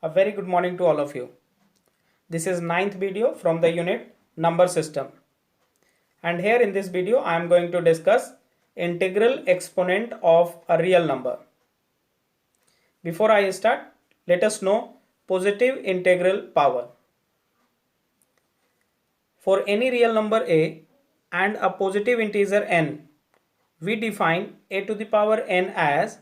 A very good morning to all of you. This is ninth video from the unit number system. And here in this video I am going to discuss integral exponent of a real number. Before I start, let us know positive integral power. For any real number a and a positive integer n, we define a to the power n as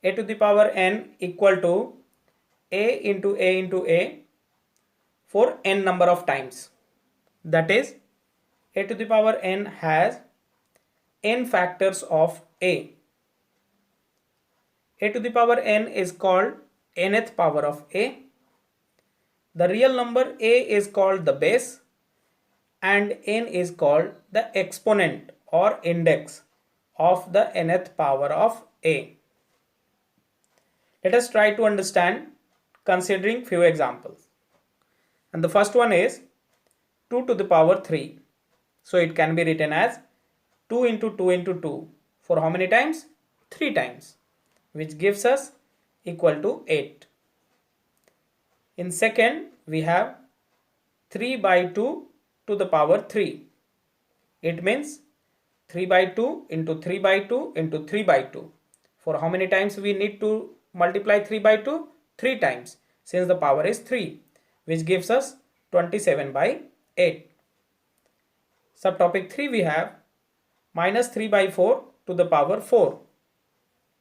a to the power n equal to a into a into a for n number of times. That is, a to the power n has n factors of a. A to the power n is called nth power of a. The real number a is called the base and n is called the exponent or index of the nth power of a. Let us try to understand considering few examples. And the first one is 2 to the power 3. So it can be written as 2 into 2 into 2 for how many times? 3 times, which gives us equal to 8. In second, we have 3 by 2 to the power 3. It means 3 by 2 into 3 by 2 into 3 by 2. For how many times we need to multiply 3 by 2? 3 times, since the power is 3, which gives us 27 by 8. Subtopic 3 we have minus 3 by 4 to the power 4.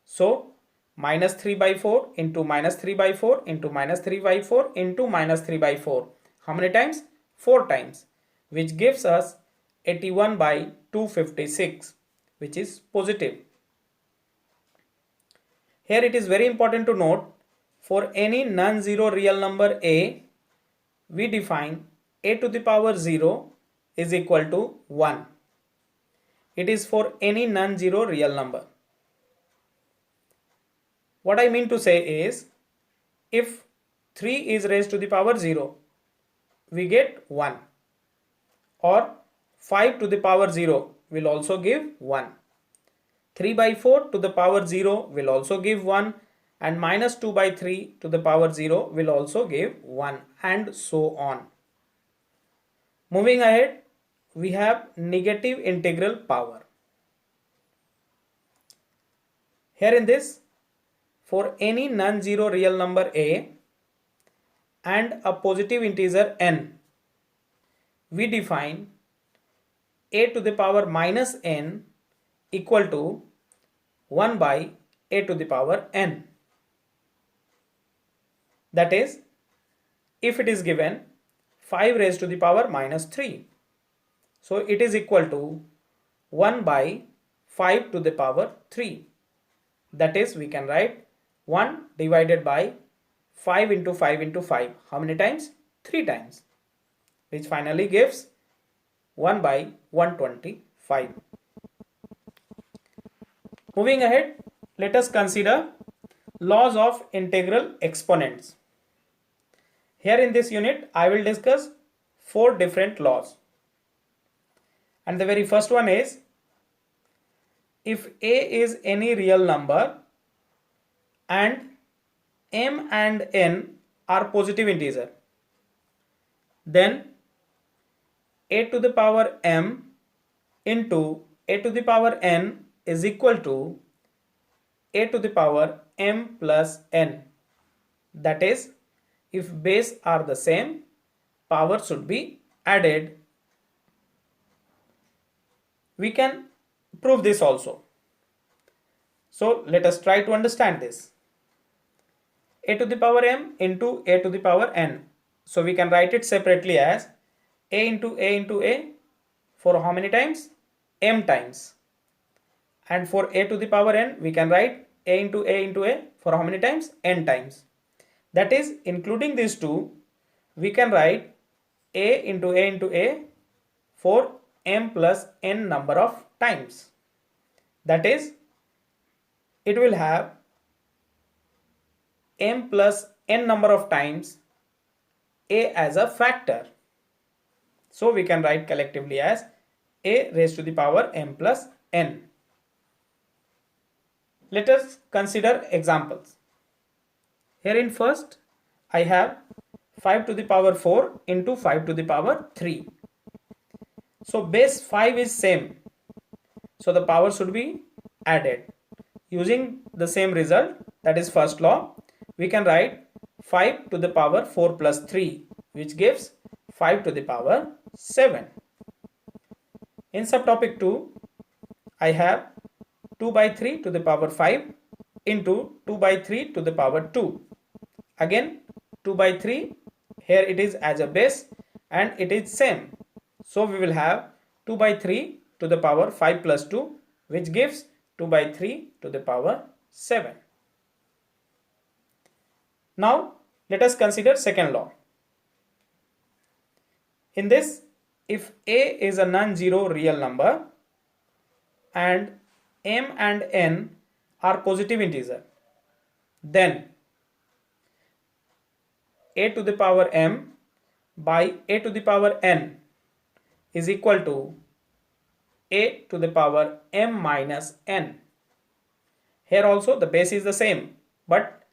So minus 3 by 4 into minus 3 by 4 into minus 3 by 4 into minus 3 by 4. How many times? 4 times, which gives us 81 by 256, which is positive. Here it is very important to note, for any non-zero real number a, we define a to the power 0 is equal to 1. It is for any non-zero real number. What I mean to say is, if 3 is raised to the power 0, we get 1. Or 5 to the power 0 will also give 1. 3 by 4 to the power 0 will also give 1. And minus 2 by 3 to the power 0 will also give 1, and so on. Moving ahead, we have negative integral power. Here in this, for any non-zero real number a and a positive integer n, we define a to the power minus n equal to 1 by a to the power n. That is, if it is given 5 raised to the power minus 3, so it is equal to 1 by 5 to the power 3. That is, we can write 1 divided by 5 into 5 into 5. How many times? 3 times, which finally gives 1 by 125. Moving ahead, let us consider laws of integral exponents. Here in this unit, I will discuss 4 different laws. And the very first one is, if a is any real number and m and n are positive integer, then a to the power m into a to the power n is equal to a to the power m plus n. That is, if base are the same, power should be added. We can prove this also. So let us try to understand this. A to the power m into a to the power n. So we can write it separately as a into a into a for how many times? M times. And for a to the power n, we can write a into a into a for how many times? N times. That is, including these two, we can write a into a into a for m plus n number of times. That is, it will have m plus n number of times a as a factor. So we can write collectively as a raised to the power m plus n. Let us consider examples. Here in first, I have 5 to the power 4 into 5 to the power 3. So base 5 is same. So the power should be added. Using the same result, that is first law, we can write 5 to the power 4 plus 3, which gives 5 to the power 7. In subtopic 2, I have 2 by 3 to the power 5 into 2 by 3 to the power 2. Again 2 by 3, here it is as a base and it is same. So we will have 2 by 3 to the power 5 plus 2, which gives 2 by 3 to the power 7. Now let us consider second law. In this, if a is a non-zero real number and m and n are positive integer, then a to the power m by a to the power n is equal to a to the power m minus n. Here also the base is the same, but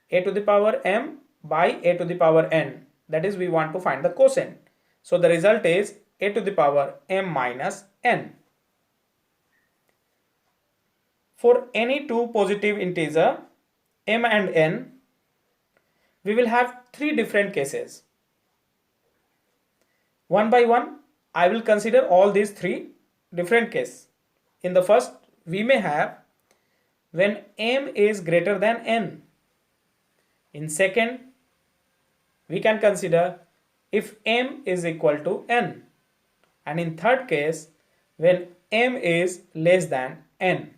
a to the power m by a to the power n, that is we want to find the quotient. So the result is a to the power m minus n. For any two positive integer m and n, we will have three different cases. One by one, I will consider all these three different cases. In the first, we may have when m is greater than n. In second, we can consider if m is equal to n. And in third case, when m is less than n.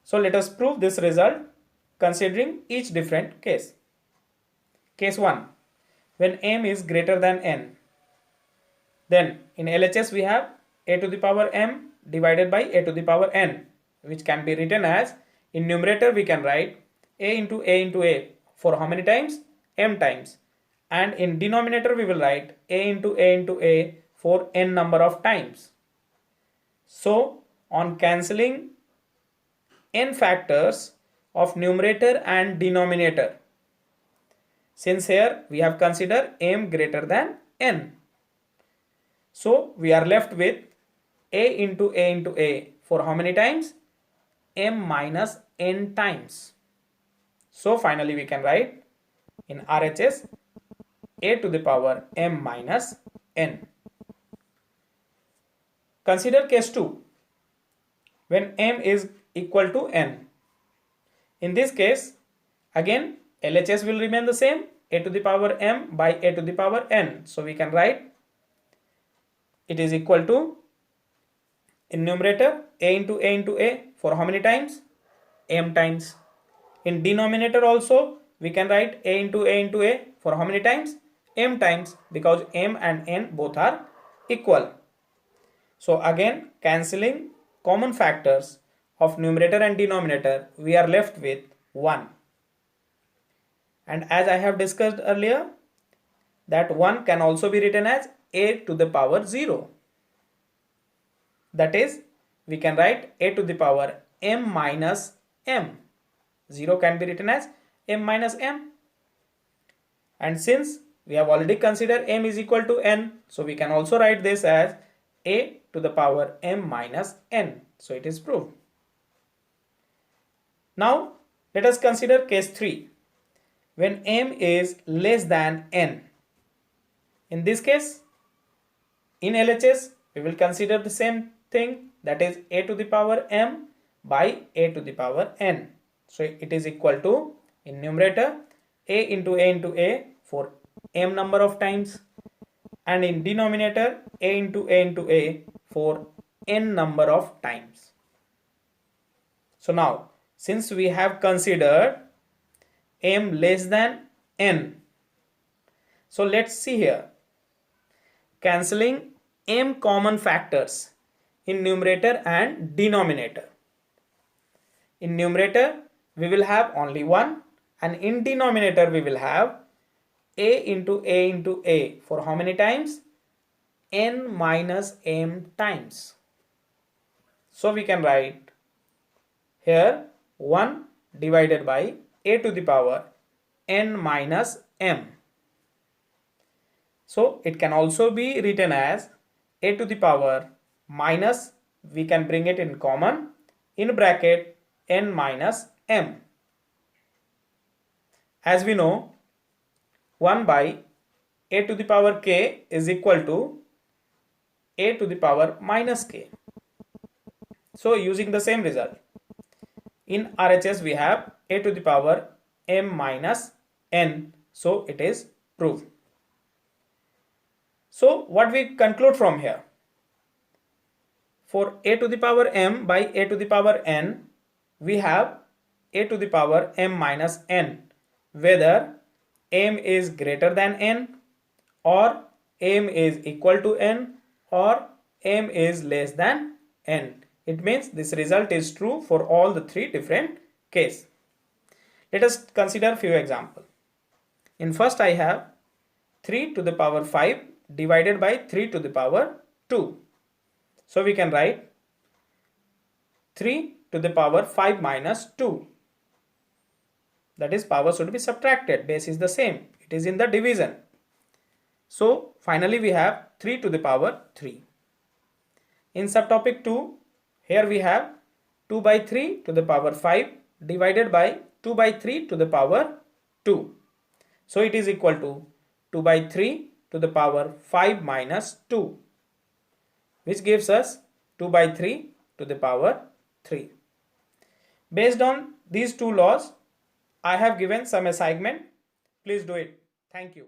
So let us prove this result considering each different case. Case 1, when m is greater than n. Then in LHS we have a to the power m divided by a to the power n, which can be written as, in numerator we can write a into a for how many times? M times. And in denominator we will write a into a for n number of times. So on cancelling n factors of numerator and denominator, since here we have considered m greater than n, so we are left with a into a for how many times? M minus n times. So finally we can write in RHS a to the power m minus n. Consider case 2, when m is equal to n. In this case, again LHS will remain the same, a to the power m by a to the power n. So we can write it is equal to, in numerator, a into a for how many times? M times. In denominator also we can write a into a for how many times? M times, because m and n both are equal. So again, cancelling common factors of numerator and denominator, we are left with 1. And as I have discussed earlier, that 1 can also be written as a to the power 0. That is, we can write a to the power m minus m. 0 can be written as m minus m. And since we have already considered m is equal to n, so we can also write this as a to the power m minus n. So it is proved. Now let us consider case 3, when m is less than n. In this case, in LHS we will consider the same thing, that is a to the power m by a to the power n. So it is equal to, in numerator, a into a for m number of times, and in denominator a into a for n number of times. So now, since we have considered m less than n, so let's see here, cancelling m common factors in numerator and denominator. In numerator we will have only 1, and in denominator we will have a into a for how many times? N minus m times. So we can write here 1 divided by a to the power n minus m. So it can also be written as a to the power minus, we can bring it in common, in bracket n minus m. As we know, 1 by a to the power k is equal to a to the power minus k. So using the same result, in RHS we have a to the power m minus n. So it is proved. So what we conclude from here? For a to the power m by a to the power n, we have a to the power m minus n, whether m is greater than n, or m is equal to n, or m is less than n. It means this result is true for all the three different cases. Let us consider few examples. In first I have 3 to the power 5 divided by 3 to the power 2. So we can write 3 to the power 5 minus 2. That is, power should be subtracted. Base is the same. It is in the division. So finally we have 3 to the power 3. In subtopic 2, here we have 2 by 3 to the power 5 divided by 2 by 3 to the power 2. So it is equal to 2 by 3 to the power 5 minus 2, which gives us 2 by 3 to the power 3. Based on these two laws, I have given some assignment. Please do it. Thank you.